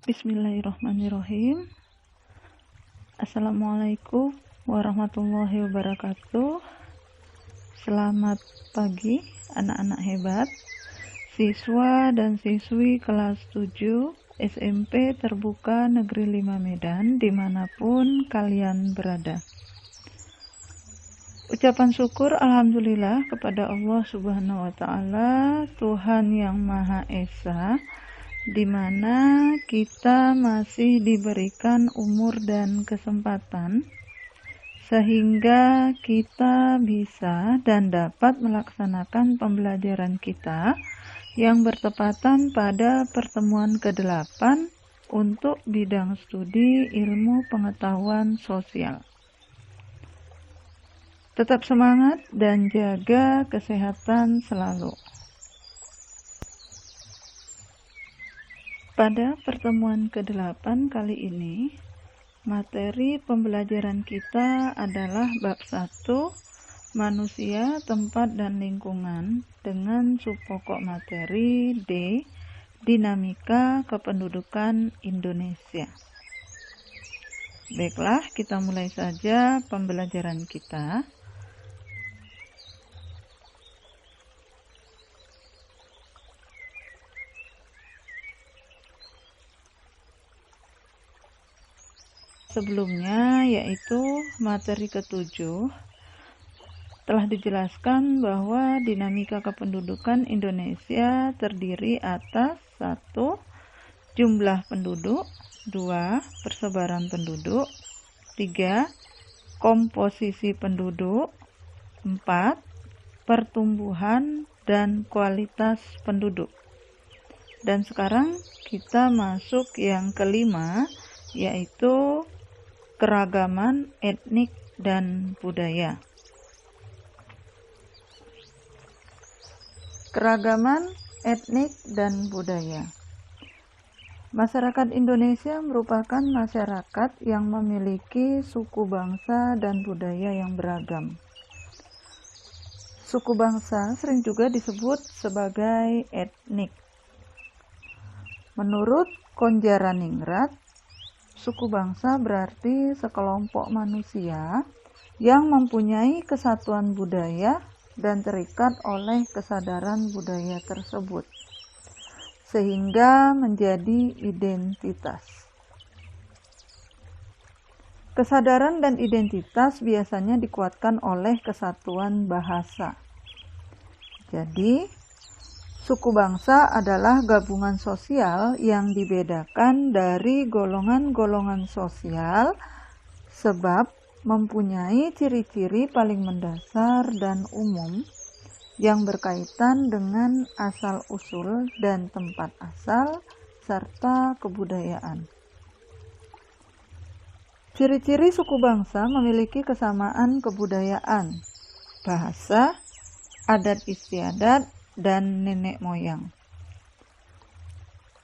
Bismillahirrahmanirrahim. Assalamualaikum warahmatullahi wabarakatuh. Selamat pagi anak-anak hebat, siswa dan siswi kelas 7 SMP Terbuka Negeri 5 Medan dimanapun kalian berada. Ucapan syukur alhamdulillah kepada Allah Subhanahu wa Ta'ala, Tuhan yang Maha Esa, di mana kita masih diberikan umur dan kesempatan sehingga kita bisa dan dapat melaksanakan pembelajaran kita yang bertepatan pada pertemuan ke-8 untuk bidang studi ilmu pengetahuan sosial. Tetap semangat dan jaga kesehatan selalu. Pada pertemuan ke-8 kali ini, materi pembelajaran kita adalah bab 1, manusia, tempat, dan lingkungan, dengan subpokok materi D, dinamika kependudukan Indonesia. Baiklah, kita mulai saja pembelajaran kita. Sebelumnya, yaitu materi ke-7, telah dijelaskan bahwa dinamika kependudukan Indonesia terdiri atas 1. Jumlah penduduk, 2. Persebaran penduduk, 3. Komposisi penduduk, 4. Pertumbuhan dan kualitas penduduk. Dan sekarang kita masuk yang kelima, yaitu keragaman etnik dan budaya. Keragaman etnik dan budaya. Masyarakat Indonesia merupakan masyarakat yang memiliki suku bangsa dan budaya yang beragam. Suku bangsa sering juga disebut sebagai etnik. Menurut Konjaraningrat, suku bangsa berarti sekelompok manusia yang mempunyai kesatuan budaya dan terikat oleh kesadaran budaya tersebut, sehingga menjadi identitas. Kesadaran dan identitas biasanya dikuatkan oleh kesatuan bahasa. Jadi, suku bangsa adalah gabungan sosial yang dibedakan dari golongan-golongan sosial sebab mempunyai ciri-ciri paling mendasar dan umum yang berkaitan dengan asal-usul dan tempat asal serta kebudayaan. Ciri-ciri suku bangsa memiliki kesamaan kebudayaan, bahasa, adat istiadat, dan nenek moyang.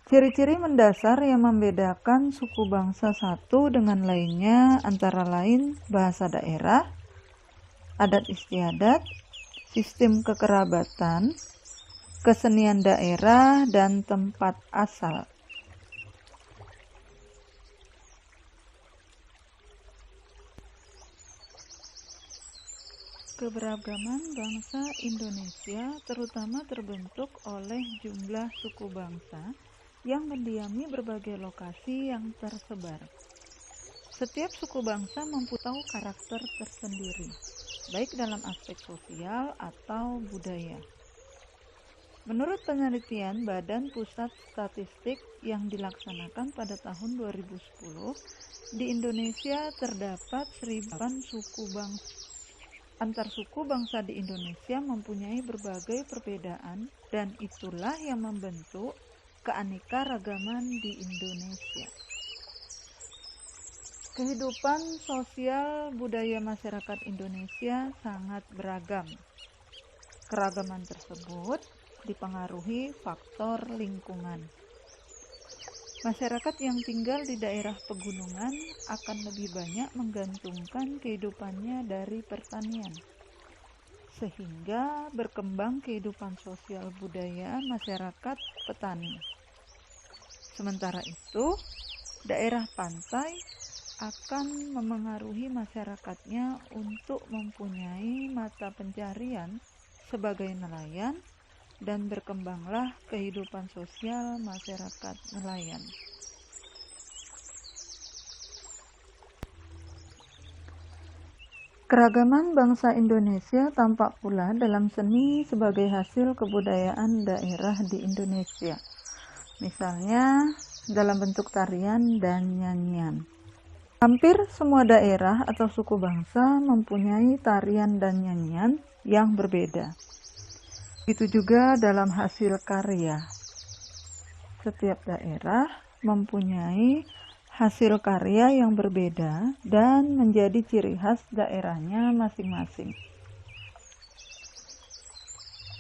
Ciri-ciri mendasar yang membedakan suku bangsa satu dengan lainnya antara lain bahasa daerah, adat istiadat, sistem kekerabatan, kesenian daerah, dan tempat asal. Keberagaman bangsa Indonesia terutama terbentuk oleh jumlah suku bangsa yang mendiami berbagai lokasi yang tersebar. Setiap suku bangsa mempunyai karakter tersendiri, baik dalam aspek sosial atau budaya. Menurut penelitian Badan Pusat Statistik yang dilaksanakan pada tahun 2010, di Indonesia terdapat 1.000 suku bangsa. Antar suku bangsa di Indonesia mempunyai berbagai perbedaan dan itulah yang membentuk keanekaragaman di Indonesia. Kehidupan sosial budaya masyarakat Indonesia sangat beragam. Keragaman tersebut dipengaruhi faktor lingkungan. Masyarakat yang tinggal di daerah pegunungan akan lebih banyak menggantungkan kehidupannya dari pertanian, sehingga berkembang kehidupan sosial budaya masyarakat petani. Sementara itu, itu, daerah pantai akan memengaruhi masyarakatnya untuk mempunyai mata pencarian sebagai nelayan, dan berkembanglah kehidupan sosial masyarakat nelayan. Keragaman bangsa Indonesia tampak pula dalam seni sebagai hasil kebudayaan daerah di Indonesia. Misalnya dalam bentuk tarian dan nyanyian. Hampir semua daerah atau suku bangsa mempunyai tarian dan nyanyian yang berbeda. Itu juga dalam hasil karya. Setiap daerah mempunyai hasil karya yang berbeda dan menjadi ciri khas daerahnya masing-masing.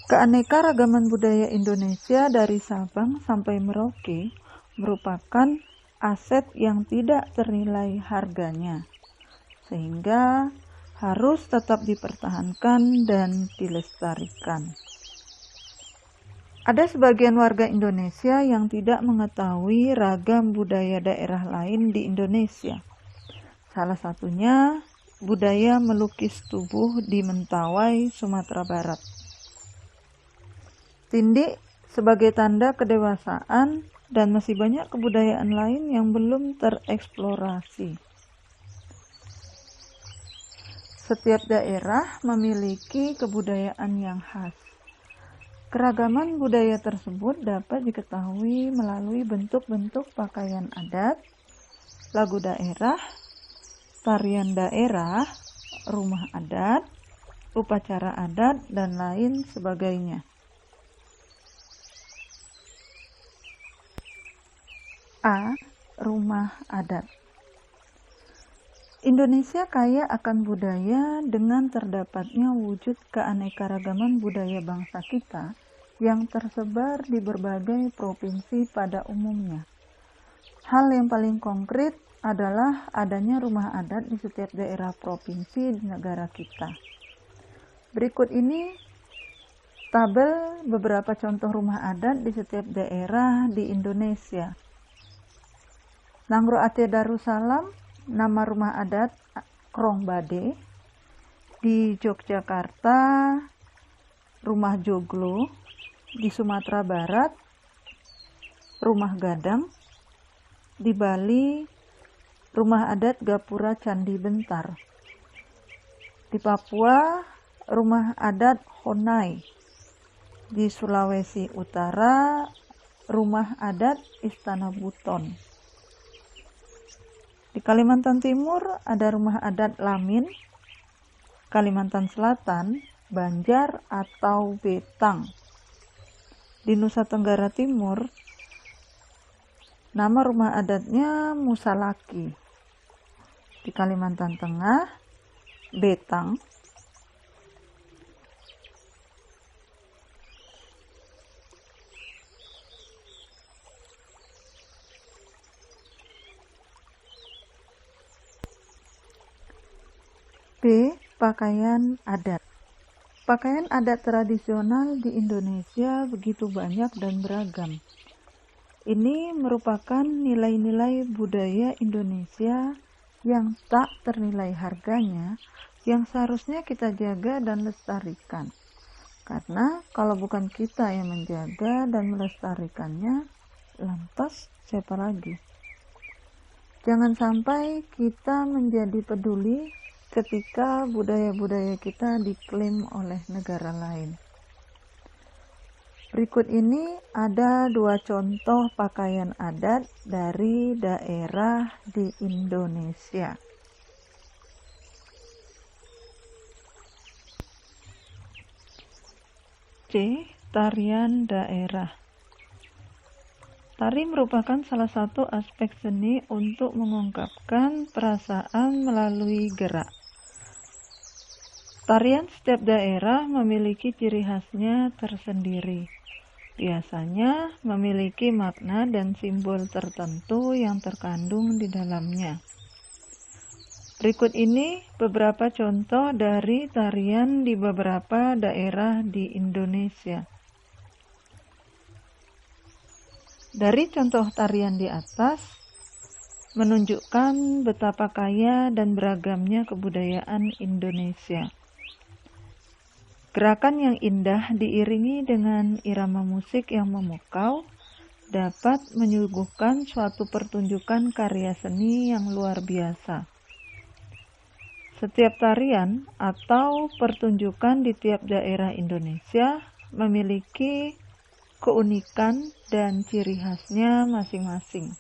Keanekaragaman budaya Indonesia dari Sabang sampai Merauke merupakan aset yang tidak ternilai harganya, sehingga harus tetap dipertahankan dan dilestarikan. Ada sebagian warga Indonesia yang tidak mengetahui ragam budaya daerah lain di Indonesia. Salah satunya budaya melukis tubuh di Mentawai, Sumatera Barat. Tindik sebagai tanda kedewasaan dan masih banyak kebudayaan lain yang belum tereksplorasi. Setiap daerah memiliki kebudayaan yang khas. Keragaman budaya tersebut dapat diketahui melalui bentuk-bentuk pakaian adat, lagu daerah, tarian daerah, rumah adat, upacara adat, dan lain sebagainya. A. Rumah adat. Indonesia kaya akan budaya dengan terdapatnya wujud keanekaragaman budaya bangsa kita yang tersebar di berbagai provinsi pada umumnya. Hal yang paling konkret adalah adanya rumah adat di setiap daerah provinsi di negara kita. Berikut ini tabel beberapa contoh rumah adat di setiap daerah di Indonesia. Nangro Aceh Darussalam, nama rumah adat Krong Bade. Di Yogyakarta, Rumah Joglo. Di Sumatera Barat, Rumah Gadang. Di Bali, Rumah adat Gapura Candi Bentar. Di Papua, Rumah adat Honai. Di Sulawesi Utara, Rumah adat Istana Buton. Di Kalimantan Timur ada Rumah adat Lamin. Kalimantan Selatan, Banjar atau Betang. Di Nusa Tenggara Timur, nama rumah adatnya Musalaki. Di Kalimantan Tengah, Betang. B. Pakaian adat. Pakaian adat tradisional di Indonesia begitu banyak dan beragam. Ini merupakan nilai-nilai budaya Indonesia yang tak ternilai harganya, yang seharusnya kita jaga dan lestarikan. Karena kalau bukan kita yang menjaga dan melestarikannya, lantas siapa lagi? Jangan sampai kita menjadi peduli ketika budaya-budaya kita diklaim oleh negara lain. Berikut ini ada 2 contoh pakaian adat dari daerah di Indonesia. C. Tarian daerah. Tari merupakan salah satu aspek seni untuk mengungkapkan perasaan melalui gerak. Tarian setiap daerah memiliki ciri khasnya tersendiri. Biasanya memiliki makna dan simbol tertentu yang terkandung di dalamnya. Berikut ini beberapa contoh dari tarian di beberapa daerah di Indonesia. Dari contoh tarian di atas, menunjukkan betapa kaya dan beragamnya kebudayaan Indonesia. Gerakan yang indah diiringi dengan irama musik yang memukau dapat menyuguhkan suatu pertunjukan karya seni yang luar biasa. Setiap tarian atau pertunjukan di tiap daerah Indonesia memiliki keunikan dan ciri khasnya masing-masing.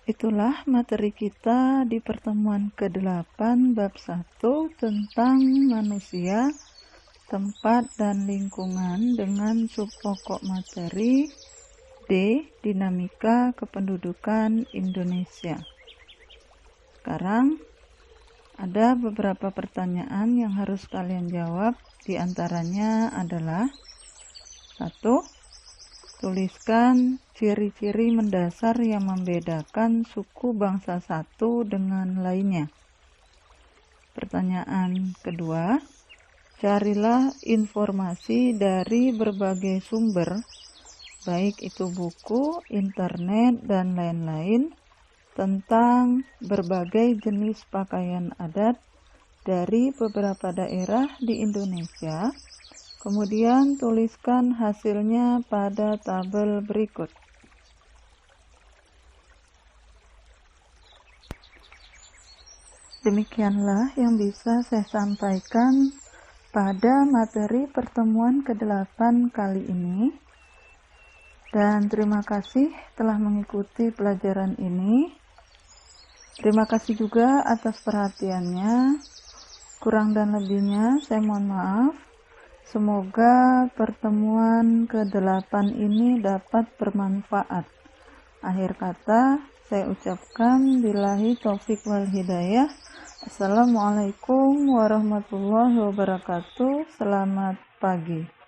Itulah materi kita di pertemuan ke-8 bab 1 tentang manusia, tempat dan lingkungan dengan subpokok materi D. Dinamika kependudukan Indonesia. Sekarang ada beberapa pertanyaan yang harus kalian jawab. Di antaranya adalah 1. Tuliskan ciri-ciri mendasar yang membedakan suku bangsa satu dengan lainnya. Pertanyaan kedua, carilah informasi dari berbagai sumber, baik itu buku, internet, dan lain-lain, tentang berbagai jenis pakaian adat dari beberapa daerah di Indonesia. Kemudian tuliskan hasilnya pada tabel berikut. Demikianlah yang bisa saya sampaikan pada materi pertemuan ke-8 kali ini. Dan terima kasih telah mengikuti pelajaran ini. Terima kasih juga atas perhatiannya. Kurang dan lebihnya saya mohon maaf. Semoga pertemuan ke-8 ini dapat bermanfaat. Akhir kata, saya ucapkan billahi taufik wal hidayah. Assalamualaikum warahmatullahi wabarakatuh. Selamat pagi.